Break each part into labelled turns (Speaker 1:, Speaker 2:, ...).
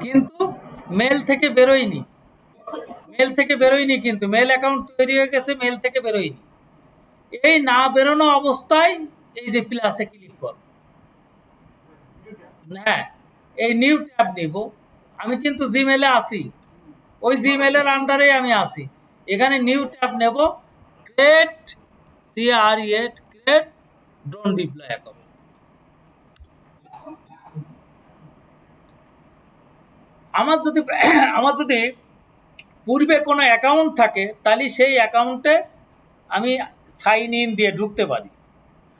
Speaker 1: কিন্তু মেল থেকে বেরোয়নি, মেল থেকে বেরোয়নি, কিন্তু মেল অ্যাকাউন্ট তৈরি হয়ে গেছে, মেল থেকে বেরোয়নি। এই না বেরোনো অবস্থায় এই যে প্লাসে ক্লিক কর, হ্যাঁ এই নিউ ট্যাব নিব। আমি কিন্তু জিমেলে আসি, ওই জিমেলের আন্ডারে আমি আসি। এখানে নিউ ট্যাব নেব, create create drone deploy account. আমার যদি পূর্বে কোনো অ্যাকাউন্ট থাকে তাহলে সেই অ্যাকাউন্টে আমি সাইন ইন দিয়ে ঢুকতে পারি।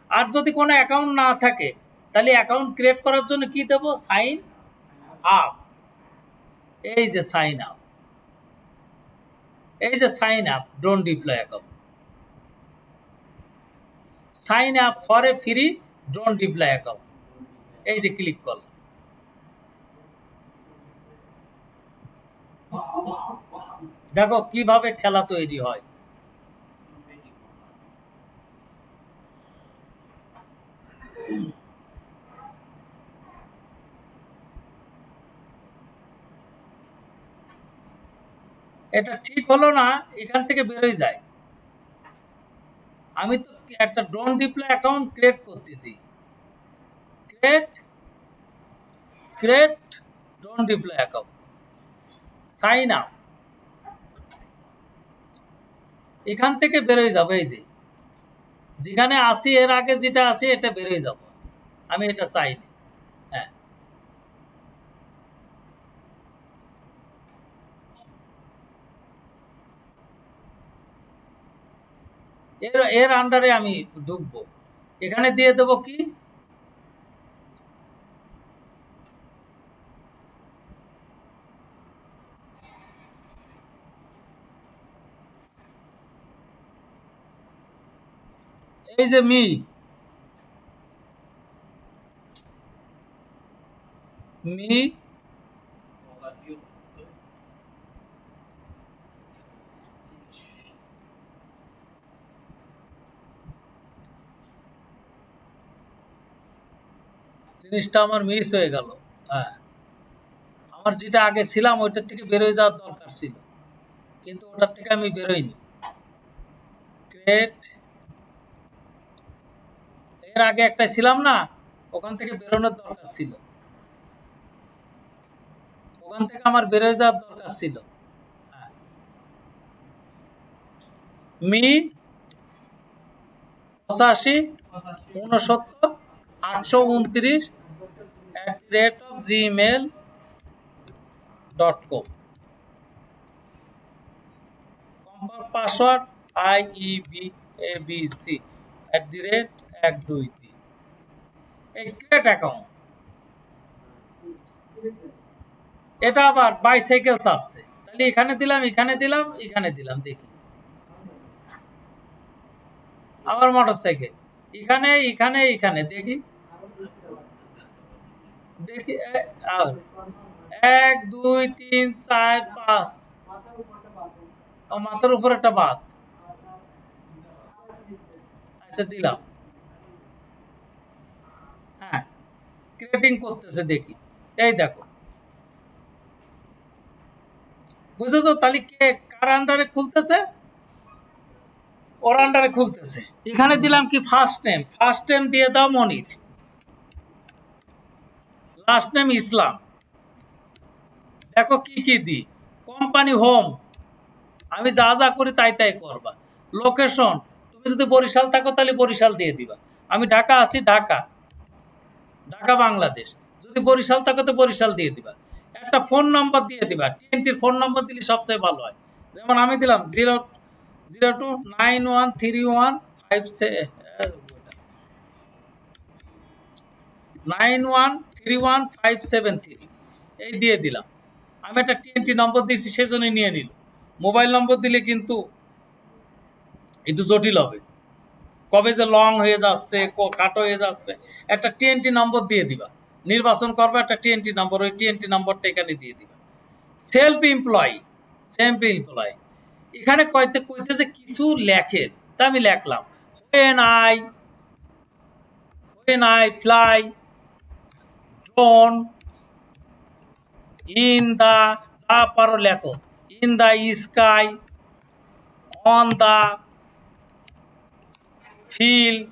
Speaker 1: আর যদি কোনো অ্যাকাউন্ট না থাকে তাহলে অ্যাকাউন্ট ক্রিয়েট করার জন্য কি দেব, সাইন আপ। এই যে সাইন আপ, এই যে sign up drone deploy account, sign up for a free drone deploy account, এই যে ক্লিক করলাম। দেখো কিভাবে খেলা তৈরি হয়। এটা ঠিক হলো না, এখান থেকে বেরোয় যায়। আমি তো একটা ড্রোন ডিপ্লয় অ্যাকাউন্ট ক্রিয়েট করতেছি, create drone deploy account, sign up, এখান থেকে বেরোয় যাবে। এই যে যেখানে আসি এর আগে যেটা আছে এটা বেরোয় যাব, আমি এটা চাইনি। হ্যাঁ এর এর আন্ডারে আমি ঢুকবো, এখানে দিয়ে দেব কি, এই যে মি জিনিসটা আমার মিস হয়ে গেল। হ্যাঁ আমার যেটা আগে ছিলাম ওইটার থেকে বেরোয় যাওয়ার দরকার ছিল, কিন্তু ওটার থেকে আমি বেরোইনি। ক্রিয়েট, এর আগে একটা ছিলাম না, ওখান থেকে বেরোনোর দরকার ছিল, ওখান থেকে আমার বেরোয় যাওয়ার দরকার ছিল। হ্যাঁ। Me 85 69 829 gmail.com, password IEBABC@123। এই ক্রিয়েট অ্যাকাউন্ট, এটা আবার বাইসাইকেল চাচ্ছে, তাহলে এখানে দিলাম, এখানে দিলাম, এখানে দিলাম, দেখি আবার মোটরসাইকেল, এখানে এখানে এখানে, দেখি দেখি 1 2 3 4 5, মাথার উপর একটা বাদ, আচ্ছা দিলাম। হ্যাঁ ক্রিয়েটিং করতেছে, দেখি এই দেখো, বুঝলো তো? তাহলে কে কার আন্ডারে খুলতেছে, ওর আন্ডারে খুলতেছে। এখানে দিলাম কি, ফার্স্ট নেম দিয়ে দাও মনির, লাস্ট নেম ইসলাম। দেখো কি কি দিই, কোম্পানি হোম, আমি যা যা করি তাই তাই করবা। লোকেশন, তুমি যদি বরিশাল থাকো তাহলে বরিশাল দিয়ে দিবা, আমি ঢাকা আছি, ঢাকা, ঢাকা বাংলাদেশ। যদি বরিশাল থাকো তো বরিশাল দিয়ে দিবা। একটা ফোন নম্বর দিয়ে দিবা, টিএনটির ফোন নম্বর দিলে সবচেয়ে ভালো হয়। যেমন আমি দিলাম 029131573, এই দিয়ে দিলাম। আমি একটা টিএনটি নম্বর দিয়েছি সেজন্য নিয়ে নিল। মোবাইল নম্বর দিলে কিন্তু একটু জটিল হবে, কবে যে লং হয়ে যাচ্ছে, খাটো হয়ে যাচ্ছে। একটা টিএনটি নম্বর দিয়ে দিবা, নির্বাচন করবে একটা টিএনটি নম্বর, ওই টিএনটি নম্বরটা এখানে দিয়ে দিবা। সেলফ এমপ্লয়, এখানে কইতেছে কিছু লেখেন, তা আমি লেখলাম when I fly drone in the, যা পারো লেখো, in the sky, on the field,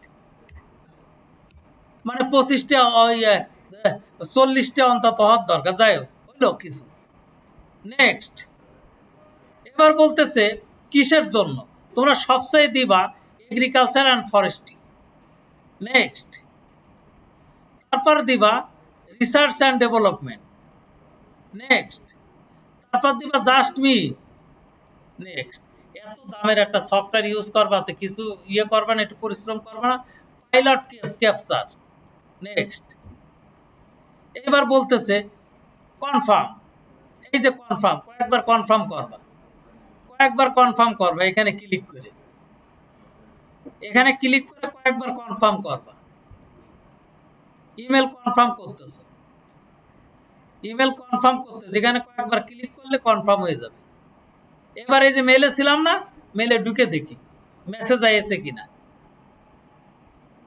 Speaker 1: মানে 25টা 40টা অন্তত হওয়ার দরকার। যাই হোক, হইলো কিছু। নেক্সট, এবার বলতেছে কিসের জন্য, তোমরা সবচেয়ে দিবা এগ্রিকালচার অ্যান্ড ফরেস্ট্রি। নেক্সট, তারপর দিবা রিসার্চ অ্যান্ড ডেভেলপমেন্ট। নেক্সট, তারপর দিবা জাস্ট মি। নেক্সট, এত দামের একটা সফটওয়্যার ইউজ করবা, তো কিছু ইয়ে করবা না, একটু পরিশ্রম করবা না, পাইলট ক্যাপচার। নেক্সট, এবার বলতেছে কনফার্ম। এই যে কনফার্ম, কয়েকবার কনফার্ম করবা, কয়েকবার কনফার্ম করবা, এখানে ক্লিক করে, এখানে ক্লিক করে কয়েকবার কনফার্ম করবা। ইমেল কনফার্ম করতেছ, ইমেল কনফার্ম করতে যেখানে কয়েকবার ক্লিক করলে কনফার্ম হয়ে যাবে। এবার এই যে মেলে ছিলাম না, মেলে ঢুকে দেখি মেসেজ আইছে কিনা।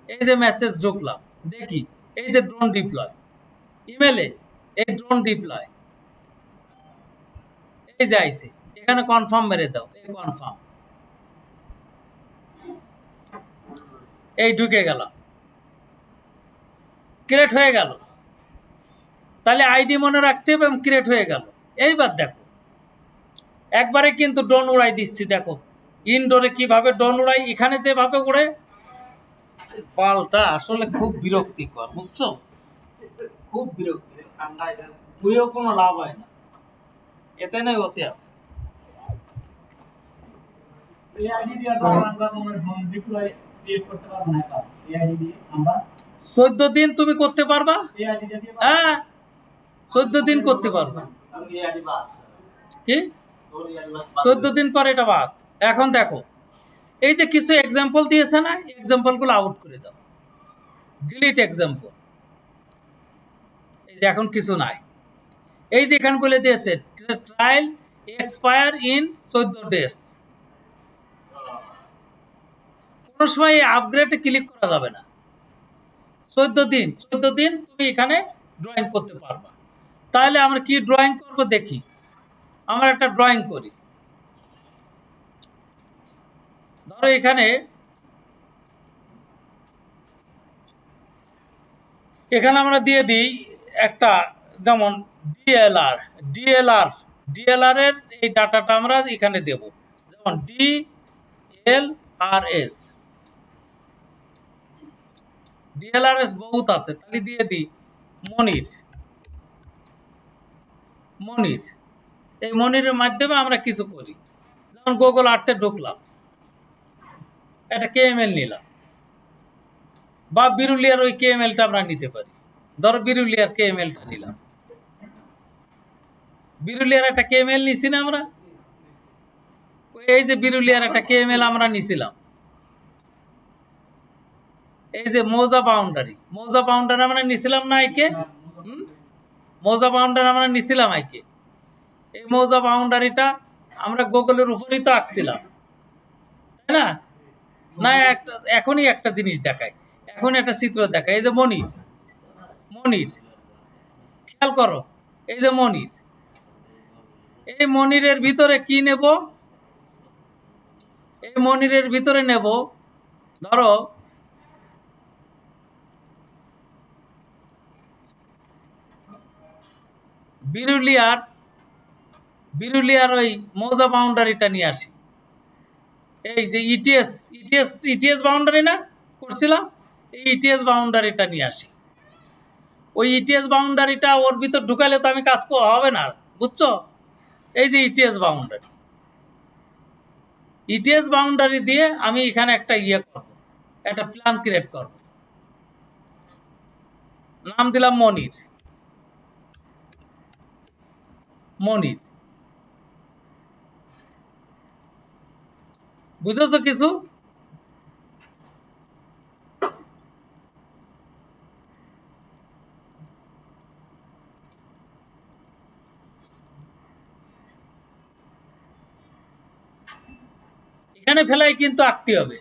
Speaker 1: এই যে মেসেজ ঢুকলাম, দেখি এই যে ড্রোন ডিপ্লয়, ইমেলে এই ড্রোন ডিপ্লয়, এই যে আইছে, এখানে কনফার্ম মেরে দাও, এই কনফার্ম, এই ঢুকে গেলাম, ক্রিয়েট হয়ে গেল। তাহলে আইডি মনে রাখতে হবে এবং ক্রিয়েট হয়ে গেল। এইবার দেখো, একবারে কিন্তু ড্রোন উড়াই দিচ্ছি, দেখো ইনডোরে কিভাবে ড্রোন উড়াই, এখানে যেভাবে উড়ে, পালটা আসলে খুব বিরক্তিকর, বুঝছো, খুব বিরক্তি, তুইও কোনো লাভ হয় না, এতে নেই ওতে আছে। 14 দিন তুমি করতে পারবা, হ্যাঁ 14 দিন করতে পারবা, কি 14 দিন পর এটা বাদ। এখন দেখো, এই যে কিছু এক্সাম্পল দিয়েছে না, এক্সাম্পল গুলো আউট করে দাও, ডিলিট এক্সাম্পল। এই যে এখন কিছু নাই, এই যে এখানে বলে দিয়েছে ট্রায়াল এক্সপায়ার ইন 14 ডেজ। কোন সময় আপগ্রেডে ক্লিক করা যাবে না, 14 দিন, 14 দিন তুমি এখানে ড্রয়িং করতে পারবা। তাহলে আমরা কি ড্রয়িং করব দেখি, আমরা একটা ড্রয়িং করি। ধরো এখানে, এখানে আমরা দিয়ে দিই একটা, যেমন ডিএলআর, ডিএলআর, ডিএলআর এর এই ডাটাটা আমরা এখানে দেব, যেমন ডিএলআরএস, ডিএলআরএস বহুত আছে, তাহলে দিয়ে দিই মনির, মনির। এই মনিরের মাধ্যমে আমরা কিছু করি, যেমন গুগল আর্থে ঢুকলাম, একটা কেএমএল নিলাম, বা বিরুলিয়ার ওই কেএমএলটা আমরা নিতে পারি। ধরো বিরুলিয়ার কেএমএলটা নিলাম, বিরুলিয়ার একটা কেএমএল নিছি না আমরা, এই যে বিরুলিয়ার একটা কেএমএল আমরা নিছিলাম, এই যে মৌজা বাউন্ডারি, মৌজা বাউন্ডারি আমরা নিছিলাম না আইকে, মৌজা বাউন্ডারি আমরা নিছিলাম আইকে। এই মৌজা বাউন্ডারিটা আমরা গুগলের উপরই তো আঁকছিলাম, তাই না? না একটা, এখনই একটা জিনিস দেখায়, এখন একটা চিত্র দেখায়, এই যে মনির, মনির খেয়াল করো, এই যে মনির, এই মনিরের ভিতরে কি নেব, এই মনিরের ভিতরে নেব, ধরো বিরুলিয়ার, বিরুলিয়ার ওই মৌজা বাউন্ডারিটা নিয়ে আসি, এই যে ইটিএস, ইটিএস, ইটিএস বাউন্ডারি না করছিলাম, এই ইটিএস বাউন্ডারিটা নিয়ে আসি। ওই ইটিএস বাউন্ডারিটা ওর ভিতর ঢুকালে তো আমি কাজ হবে না, বুঝছো? এই যে ইটিএস বাউন্ডারি, ইটিএস বাউন্ডারি দিয়ে আমি এখানে একটা ইয়ে করব, একটা প্ল্যান ক্রিয়েট করব, নাম দিলাম মনির, মনির, বুঝেছো কিছু? এখানে ফেলাই কিন্তু আঁকতে হবে,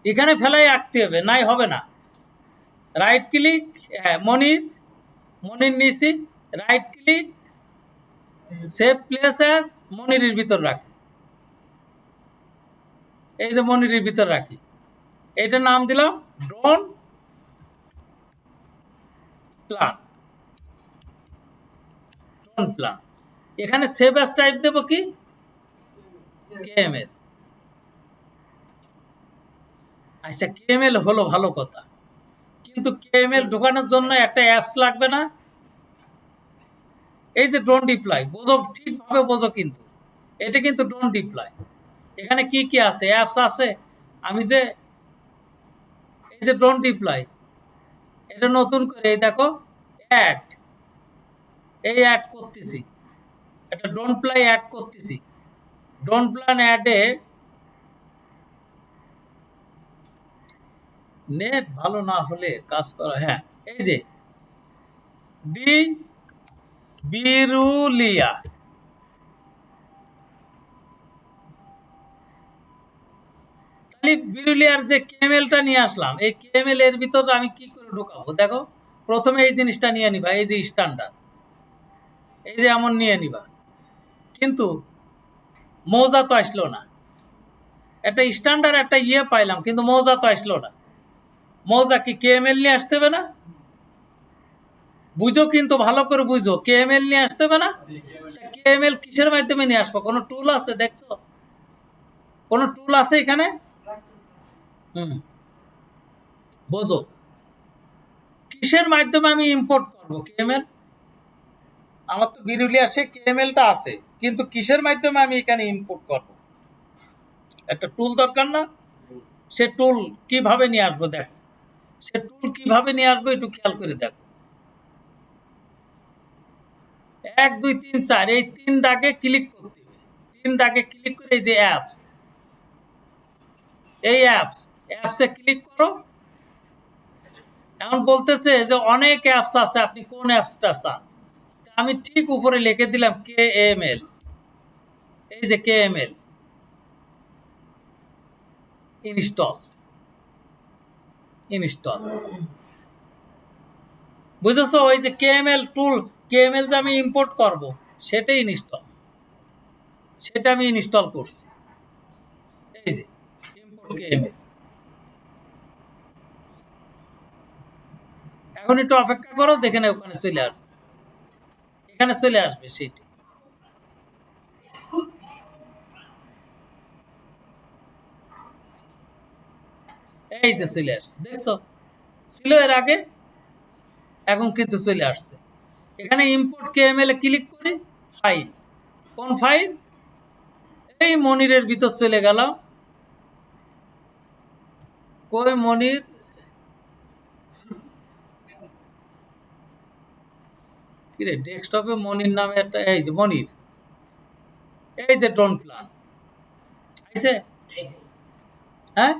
Speaker 1: এখানে ফেলাই আঁকতে হবে, নাই হবে না। রাইট ক্লিক, হ্যাঁ মনির, মনির নিছি, right click, save place as মনিরের ভিতর রাখি, এই যে মনিরের ভিতর রাখি, এটার নাম দিলাম ড্রোন প্ল্যান, ড্রোন প্ল্যান। এখানে সেভ অ্যাজ টাইপ দেব কি কেএমএল। আচ্ছা কেএমএল হলো ভালো কথা, কিন্তু কেএমএল ঢোকানোর জন্য একটা অ্যাপস লাগবে না? এই যে ড্রোন ডিপ্লয়, বোঝো ঠিকভাবে বোঝো, কিন্তু এটা কিন্তু ড্রোন ডিপ্লয়। এখানে কি কি আছে, অ্যাপস আছে। আমি যে এই যে ড্রোন ডিপ্লয়, এটা নতুন করে এই দেখো অ্যাড, এই অ্যাড করতেছি, একটা ড্রোন প্লাই অ্যাড করতেছি। ড্রোন প্ল্যান অ্যাডে নেট ভালো না হলে কাজ করা, হ্যাঁ এই যে বি বিরুলিয়া, তাহলে বিরুলিয়ার যে কেএমএলটা নিয়ে আসলাম, এই কেএমএল এর ভিতর আমি কি করে ঢোকাবো দেখো। প্রথমে এই জিনিসটা নিয়ে নিবা, এই যে স্ট্যান্ডার্ড, এই যে এমন নিয়ে নিবা, কিন্তু মৌজা তো আসলো না। একটা স্ট্যান্ডার্ড একটা ইয়ে পাইলাম, কিন্তু মৌজা তো আসলো না। মৌজা কি কেএমএল নিয়ে আসতে হবে না? বুঝো, কিন্তু ভালো করে বুঝো, কেএমএল নিয়ে আসতে হবে না? কেএমএল কিসের মাধ্যমে নিয়ে আসবো? কোনো টুল আছে দেখছো? কোনো টুল আছে এখানে? হুম, বোঝো কিসের মাধ্যমে আমি ইম্পোর্ট করব কেএমএল? আমার তো বিরুলিয়া সে কেএমএলটা আছে, কিন্তু কিসের মাধ্যমে আমি এখানে ইম্পোর্ট করব? একটা টুল দরকার না? সে টুল কিভাবে নিয়ে আসবো দেখো, সে টুল কিভাবে নিয়ে আসবো একটু খেয়াল করে দেখো। 1 2 3 4 এই 3 দাগে ক্লিক করতে হবে। 3 দাগে ক্লিক করে এই যে অ্যাপস, এই অ্যাপসে ক্লিক করো। এখন বলতেছে যে অনেক অ্যাপস আছে, আপনি কোন অ্যাপসটা চান? আমি ঠিক উপরে লিখে দিলাম কেএমএল, এই যে কেএমএল ইনস্টল, ইনস্টল। বুঝেছো? ওই যে কেএমএল টুল, কেএমএল যে আমি ইম্পোর্ট করব সেটাই ইনস্টল, সেটা আমি ইনস্টল করছি। এই যে ইম্পোর্ট কেএমএল। এখন একটু অপেক্ষা করো, দেখে না ওখানে চলে আসবে, এখানে চলে আসবে সেটি। এই যে চলে আসছে, দেখছো? ছিল এর আগে, এখন কিন্তু চলে আসছে। এখানে ইম্পোর্ট কেএমএল এ ক্লিক করি, ফাইল, কোন ফাইল? এই মনিরের ভিতর চলে গেলাম। কই মনির? কিরে ডেস্কটপে মনির নামে একটা, এই যে মনির, এই যে ড্রোন প্ল্যান আইছে, হ্যাঁ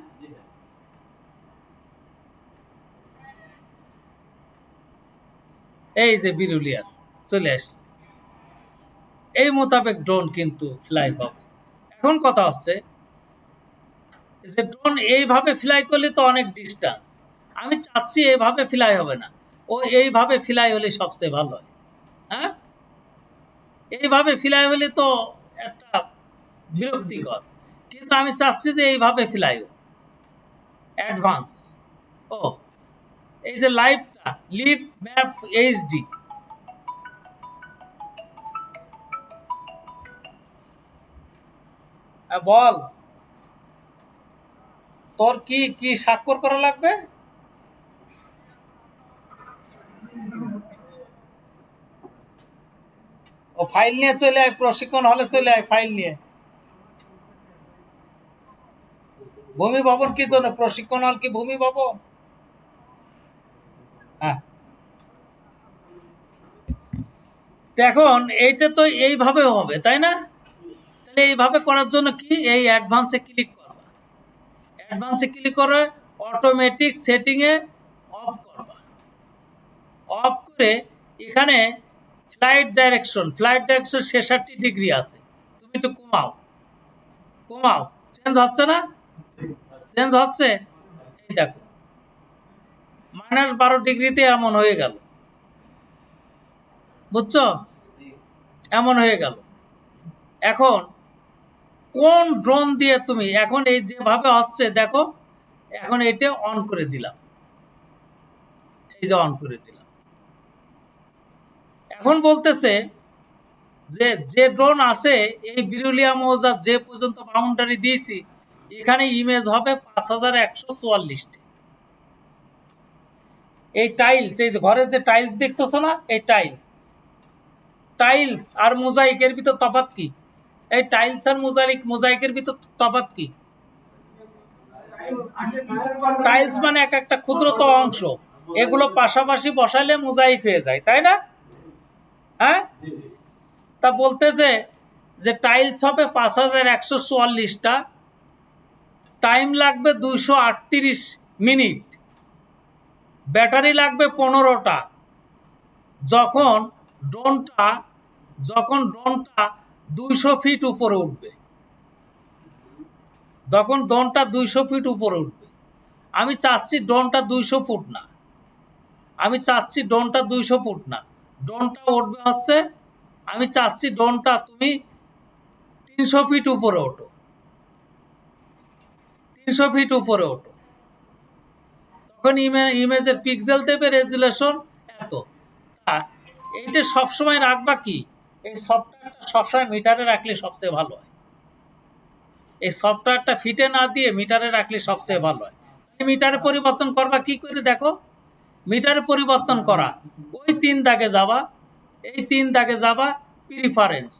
Speaker 1: এই যে বিরুলিয়ার চলে আসলো। এই মোতাবেক ড্রোন কিন্তু ফ্লাই হবে। এখন কথা হচ্ছে যে ড্রোন এইভাবে ফ্লাই করলে তো অনেক ডিস্টেন্স, আমি চাচ্ছি এইভাবে ফ্লাই হবে না, ও এইভাবে ফ্লাই হলে সবচেয়ে ভালো হয়। হ্যাঁ, এইভাবে ফ্লাই হলে তো একটা বিরক্তিকর, কিন্তু আমি চাচ্ছি যে এইভাবে ফ্লাই হোক অ্যাডভান্স। ও এই যে লাইভটা, লিভ ম্যাপ এইচডি, বল তোর কি কি স্বাক্ষর করা লাগবে? ও ফাইল নিয়ে চলে আয়, প্রশিক্ষণ হলে চলে আয় ফাইল নিয়ে। ভূমি ভবন কি জন্য? প্রশিক্ষণ হল কি ভূমি ভবন? হ্যাঁ, এখন এইটা তো এইভাবে হবে তাই না? তাহলে এইভাবে করার জন্য কি, এই অ্যাডভান্সে ক্লিক করবা, অ্যাডভান্সে ক্লিক করে অটোমেটিক সেটিং এ অফ করবা, অফ করে এখানে ফ্লাইট ডাইরেকশন 66 ডিগ্রি আছে, তুমি একটু কমাও, কমাও। চেঞ্জ হচ্ছে না? চেঞ্জ হচ্ছে, এই দেখো -12 ডিগ্রিতে এমন হয়ে গেল, বুঝছো? এমন হয়ে গেল। এখন কোন ড্রোন দিয়ে তুমি এখন এই যেভাবে হচ্ছে দেখো, এখন এটা অন করে দিলাম, এই যে অন করে দিলাম। এখন বলতেছে যে যে ড্রোন আছে এই বিরুলিয়া মৌজার যে পর্যন্ত বাউন্ডারি দিয়েছি এখানে ইমেজ হবে 5144টি। এই টাইলস, এই যে ঘরের যে টাইলস দেখতেছো না, এই টাইলস আর মোজাইকের ভিতর তফাৎ কি? এই টাইলস আর মোজাইকের ভিতর তফাৎ কি? টাইলস মানে এক একটা ক্ষুদ্রতর অংশ, এগুলো পাশাপাশি বসালে মোজাইক হয়ে যায়, তাই না? হ্যাঁ, তা বলতেছে যে টাইলস হবে 5144টা, টাইম লাগবে 238 মিনিট, ব্যাটারি লাগবে 15টা। যখন ড্রোনটা 200 ফিট উপরে উঠবে, যখন ড্রোনটা 200 ফিট উপরে উঠবে, আমি চাচ্ছি ড্রোনটা 200 ফুট না, আমি চাচ্ছি ড্রোনটা 200 ফুট না, ড্রোনটা উঠবে হচ্ছে, আমি চাচ্ছি ড্রোনটা তুমি 300 ফিট উপরে ওঠো, 300 ফিট উপরে ওঠো। তখন ইমেজের পিক্সেল দেবে রেজুলেশন এত। এইটা সবসময় রাখবা কি, এই সফটওয়্যারটা সবসময় মিটারে রাখলে সবচেয়ে ভালো হয়। এই সফটওয়্যারটা ফিটে না দিয়ে মিটারে রাখলে সবচেয়ে ভালো হয়। মিটারে পরিবর্তন করবা কি করে দেখো, মিটারে পরিবর্তন করা, ওই 3 দাগে যাবা, এই 3 দাগে যাবা, প্রিফারেন্স,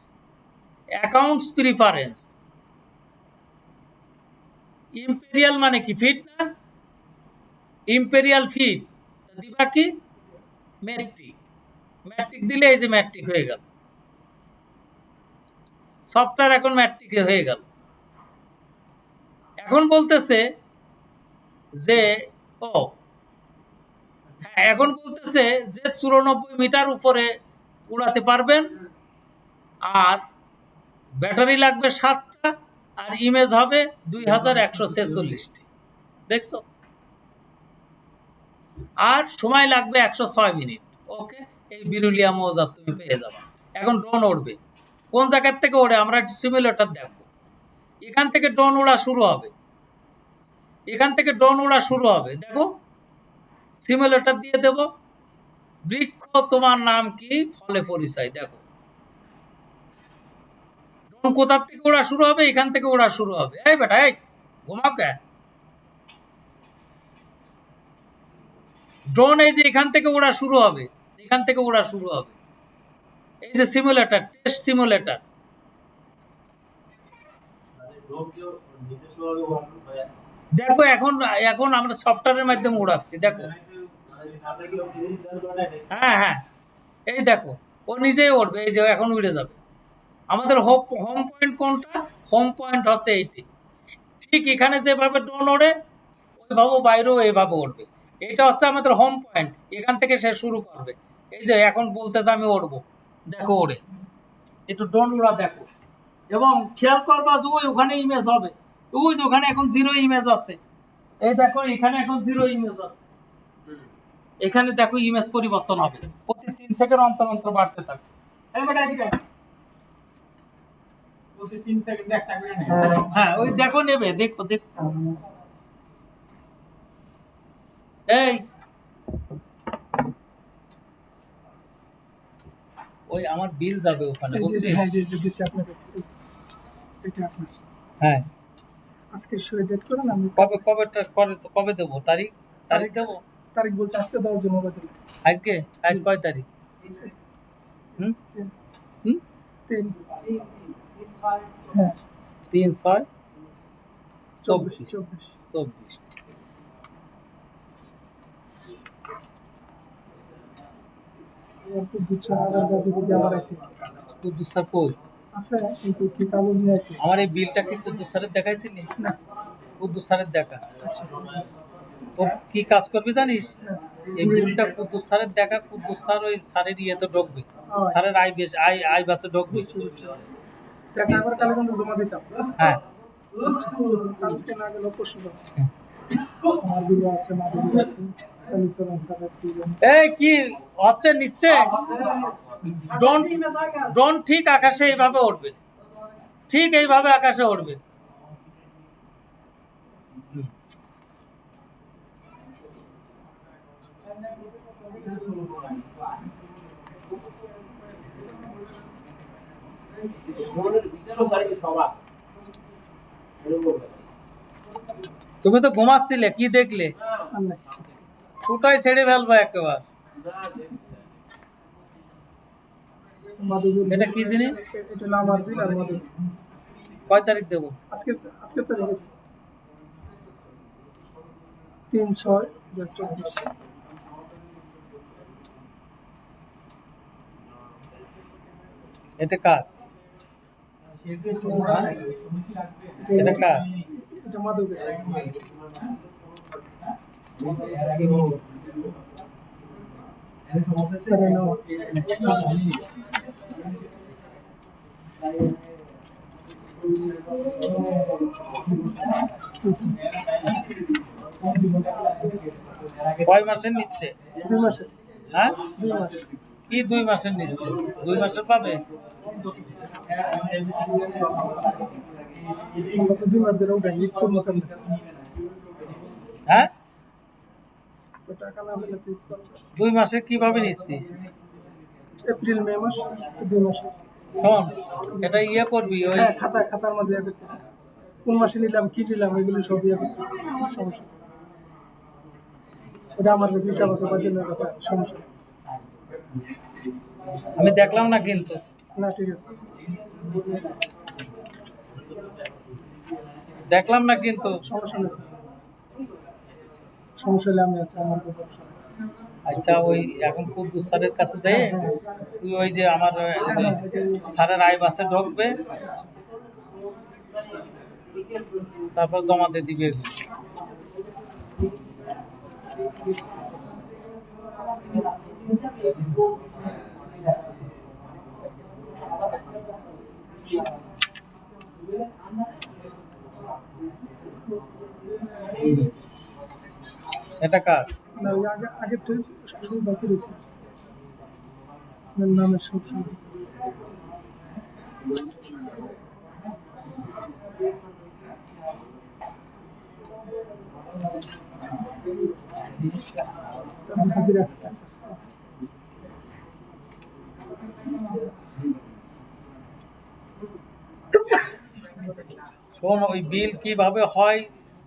Speaker 1: অ্যাকাউন্টস প্রিফারেন্স, ইম্পেরিয়াল মানে কি ফিট না, ইম্পেরিয়াল ফিট দিবা কি মেট্রিক, ম্যাট্রিক দিলে এই যে ম্যাট্রিক হয়ে গেল, সফটওয়্যার এখন ম্যাট্রিক হয়ে গেল। এখন বলতেছে যে হ্যাঁ, এখন বলতেছে যে 94 মিটার উপরে উড়াতে পারবেন, আর ব্যাটারি লাগবে 7টা, আর ইমেজ হবে 2146টি, দেখছো, আর সময় লাগবে 106 মিনিট। ওকে, এই বিরুলিয়া মৌজা তুমি পেয়ে যাবে। এখন ড্রোন উড়বে, কোন জায়গার থেকে ওড়ে আমরা সিমুলেটর দেখবো। এখান থেকে ড্রোন ওড়া শুরু হবে, এখান থেকে ড্রোন ওড়া শুরু হবে, দেখো সিমুলেটর দিয়ে দেব, বৃক্ষ তোমার নাম কি ফলে পরিচয়, দেখো ড্রোন কোথা থেকে ওড়া শুরু হবে, এখান থেকে ওড়া শুরু হবে। এই বেটা, এই ঘুমাও কে, ড্রোন এই যে এখান থেকে ওড়া শুরু হবে, এখান থেকে ওড়া শুরু হবে, এই যে সিমুলেটর, টেস্ট সিমুলেটর। দেখো এখন এখন আমরা সফটওয়্যারের মাধ্যমে উড়াচ্ছি, দেখো হ্যাঁ হ্যাঁ, এই দেখো ও নিজেই উড়বে, এই যে এখন উড়ে যাবে। আমাদের হোম পয়েন্ট কোনটা, হোম পয়েন্ট হচ্ছে এইটি, ঠিক এখানে যেভাবে ড্রোন ওড়ে ওইভাবে বাইরেও এইভাবে উঠবে, এটা হচ্ছে আমাদের হোম পয়েন্ট, এখান থেকে সে শুরু করবে। এই যে এখন বলতেছে আমি উড়বো, দেখো ওড়ে, একটু ড্রোন উড়া দেখো, এবং খেয়াল করবা যে ওই ওখানে ইমেজ হবে, ওই যে ওখানে এখন 0 ইমেজ আছে, এই দেখো এখানে এখন 0 ইমেজ আছে, এখানে দেখো ইমেজ পরিবর্তন হবে, প্রতি 3 সেকেন্ড অন্তর অন্তর বাড়তে থাকবে। এই বেটা এদিকে প্রতি 3 সেকেন্ডে একটা করে নেবে, হ্যাঁ ওই দেখো নেবে, দেখো দেখো, এই ওই আমার বিল যাবে ওখানে, বুঝছিস? হ্যাঁ দিছি আপনাকে, এটা আপনার, হ্যাঁ আজকে শুরু ডেট করেন, আমি কবে দেব, তারিখ দেব, তারিখ বলছে আজকে দেওয়ার জন্য বলে, আজকে আজ কয় তারিখ, হুম হুম 3 হ্যাঁ 3 6 24 আমার এই বিলটা কি কুদ্দুস স্যারের দেখাইছিলি না, কুদ্দুস স্যারের দেখা, তো কি কাজ করবি জানিস, এই বিলটা কুদ্দুস স্যারের দেখা, কুদ্দুস স্যার ওই স্যারের ইয়েতে ঢুকবে, স্যারের আই বাসে ঢুকবে, দেখা আবার কালে কিন্তু জমা দিতাম, হ্যাঁ কালকে না গেল পরশু আমার বিল আছে, না বিল আছে, এই কি হচ্ছে নিচ্ছে ড্রোন ড্রোন ঠিক আকাশে এইভাবে উঠবে, ঠিক এইভাবে আকাশে উঠবে। তুমি তো ঘুমাচ্ছিলে, কি দেখলে? ছুটাই ছেড়ে ফেলবো একেবারে। এটা কি জিনিস?
Speaker 2: এটা হলো আমার বিল আর মাদুর।
Speaker 1: কয় তারিখ দেবো?
Speaker 2: আজকে তারিখে 3/6/2024।
Speaker 1: এটা কার? এটা কার?
Speaker 2: এটা মাদুর।
Speaker 1: কয় মাসের নিচ্ছে?
Speaker 2: 2 মাসের।
Speaker 1: হ্যাঁ,
Speaker 2: 2 মাস।
Speaker 1: কি 2 মাসের নিচ্ছে? 2 মাসের পাবে?
Speaker 2: আমরা তো 2 মাস ধরে উঠাই, ঈদ করবো কেমনে?
Speaker 1: হ্যাঁ,
Speaker 2: তো টাকা না পেলে তো ঈদ করবো।
Speaker 1: 2 মাসে কিভাবে নিচ্ছিস?
Speaker 2: এপ্রিল মে মাস 2 মাসে।
Speaker 1: শোন, এটা ইয়ে করবি ওই
Speaker 2: হ্যাঁ, খাতার মাঝে ইয়ে করতেছি। কোন মাসে নিলাম, কি নিলাম, এগুলো সব ইয়ে করতেছি। সমস্যা নেই। ওটা আমার কাছে হিসাব আছে, বাজারের কাছে আছে, সমস্যা নেই।
Speaker 1: আমি দেখলাম না কিন্তু।
Speaker 2: না, ঠিক আছে।
Speaker 1: দেখলাম না কিন্তু।
Speaker 2: সমস্যা নেই স্যার। সমস্যা হলে আমি আছি, আমার কোনো সমস্যা নেই।
Speaker 1: আচ্ছা, ওই এখন কুদ্দুস স্যারের কাছে যাই, তুই ওই যে আমার স্যারের আই বাসে ঢুকবে, তারপর জমা দিয়ে দিবে। এটা কার?
Speaker 2: না, ওই আগের সব বাকি রয়েছে। নামের সব সময় হাজিরা আছে।
Speaker 1: শোন, ওই বিল কিভাবে হয়,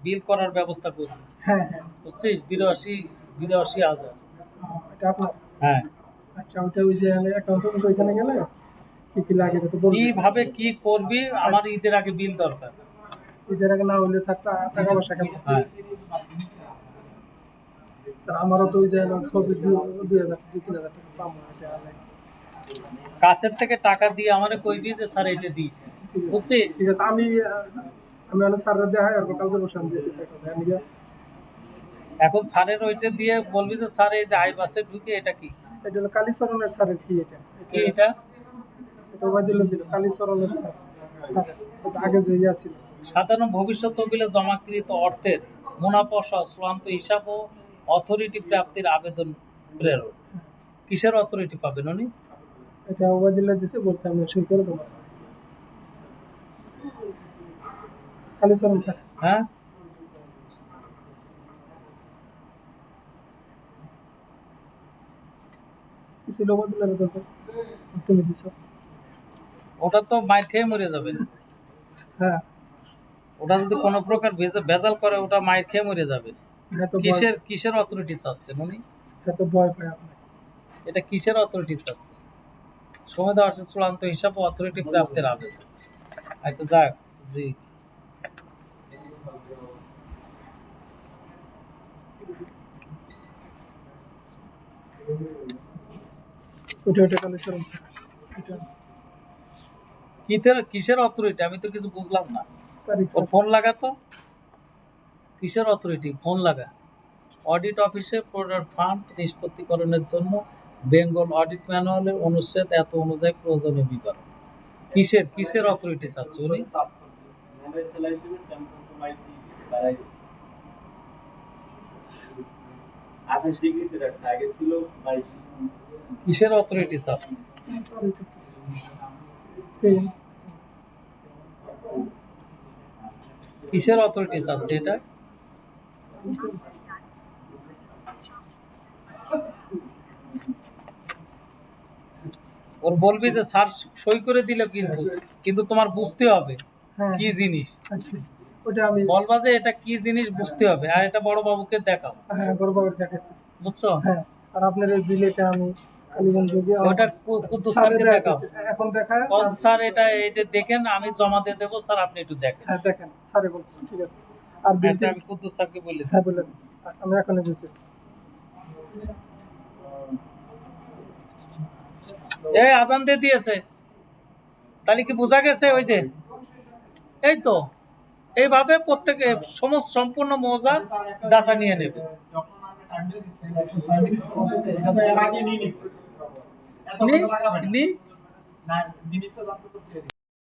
Speaker 1: বিল করার ব্যবস্থা করবি,
Speaker 2: হ্যাঁ,
Speaker 1: বুঝছিস? 82,000।
Speaker 2: এটা আপনার।
Speaker 1: হ্যাঁ,
Speaker 2: আচ্ছা, ওইটা ওই যে অ্যাকাউন্ট ওইখানে গেলে কি কি লাগে এটা তো বলবি।
Speaker 1: কিভাবে কি করবি, আমার ঈদের আগে বিল দরকার।
Speaker 2: ঈদের আগে না হলে স্যার টাকা পয়সা কেন?
Speaker 1: হ্যাঁ,
Speaker 2: স্যার আমারও তো ওই যে ছবি 2,000-3,000 টাকা পাবো, এটা লাগে।
Speaker 1: কাছের থেকে টাকা দিয়ে আমারে কইবি যে স্যার এটা দিস, বুঝছিস?
Speaker 2: ঠিক আছে, আমি অনেক স্যাররা দেখাই আর কালকে বসে আমি যেতে চাই কথা। আমি
Speaker 1: এখন স্যারের ওইটা দিয়ে বলবি যে স্যার এই যে আই বাসে ঢুকে এটা কি?
Speaker 2: এটা হলো কালীচরণের স্যারের কি এটা?
Speaker 1: কি এটা?
Speaker 2: এটা ওবায়দুল্লাহ দিল, কালীচরণের স্যার। আগে যে ইয়া ছিল।
Speaker 1: সাধারণ ভবিষ্যৎ তহবিলে জমাকৃত অর্থের মুনাফা সহ চূড়ান্ত হিসাব ও অথরিটি প্রাপ্তির আবেদন প্রেরণ। কিসের অথরিটি পাবেন উনি?
Speaker 2: এটা ওবায়দুল্লাহ দিছে, বলছে আমি সই করে দেবো। কালীচরণ স্যার।
Speaker 1: হ্যাঁ,
Speaker 2: কিছু ওবায়দুল্লাহর দরকার, তুমি দিছো।
Speaker 1: ওটা তো মাইর খেয়ে মরে যাবে।
Speaker 2: হ্যাঁ,
Speaker 1: ওটা যদি কোনো প্রকার ভেজাল করে, ওটা মাইর খেয়ে মরে যাবে।
Speaker 2: এটা তো
Speaker 1: কিসের অথরিটি চাচ্ছেন উনি?
Speaker 2: এটা তো ভয় পায় আপনি।
Speaker 1: এটা কিসের অথরিটি চাচ্ছে? সময় দেওয়া হচ্ছে চূড়ান্ত হিসাব ও অথরিটি প্রাপ্তির আবেদন। আচ্ছা, যাক, জি।
Speaker 2: ওটা কালীচরণ স্যার। এটা
Speaker 1: কিসের অথরিটি? আমি তো কিছু বুঝলাম না।
Speaker 2: তারিখ
Speaker 1: ওর ফোন লাগাতো। কিসের অথরিটি? ফোন লাগা। অডিট অফিসে প্রোডাক্ট ফান্ড নিষ্পত্তিকরণের জন্য বেঙ্গল অডিট ম্যানুয়ালের অনুচ্ছেদ এত অনুযায়ী প্রয়োজনীয় বিবরণ। কিসের অথরিটি চাচ্ছে উনি? কিসের অথরিটি চাচ্ছে?
Speaker 2: তিন।
Speaker 1: কিসের অথরিটি আছে এটা? ওর বলবি যে স্যার সই করে দিল, কিন্তু কিন্তু তোমার বুঝতে হবে
Speaker 2: হ্যাঁ
Speaker 1: কি জিনিস।
Speaker 2: আচ্ছা ওটা আমি
Speaker 1: বলবা যে এটা কি জিনিস বুঝতে হবে, আর এটা বড় বাবুকে দেখাও,
Speaker 2: হ্যাঁ বড়বাবুর দেখাইতেছি।
Speaker 1: বুঝছো?
Speaker 2: হ্যাঁ আর আপনার এই বিলেতে আমি কালীগঞ্জে গিয়ে
Speaker 1: ওটা কুদ্দুস
Speaker 2: স্যারে
Speaker 1: স্যারকে দেখাও।
Speaker 2: দেখাইতেছি এখন দেখায়
Speaker 1: স্যার এটা এটা দেখেন, আমি জমা দিয়ে দেবো, স্যার আপনি একটু দেখেন।
Speaker 2: হ্যাঁ দেখেন স্যারে বলছি ঠিক আছে আর বিল
Speaker 1: আচ্ছা, আমি কুদ্দুস স্যারকে বলে দিই।
Speaker 2: হ্যাঁ বলে দিন। আমি এখনই যেতেছি।
Speaker 1: এই আজান দিয়ে দিয়েছে, তাহলে কি বোঝা গেছে? ওই যে এই তো এইভাবে প্রত্যেকে সমস্ত সম্পূর্ণ মৌজা ডাটা নিয়ে নেবে। নি- নি-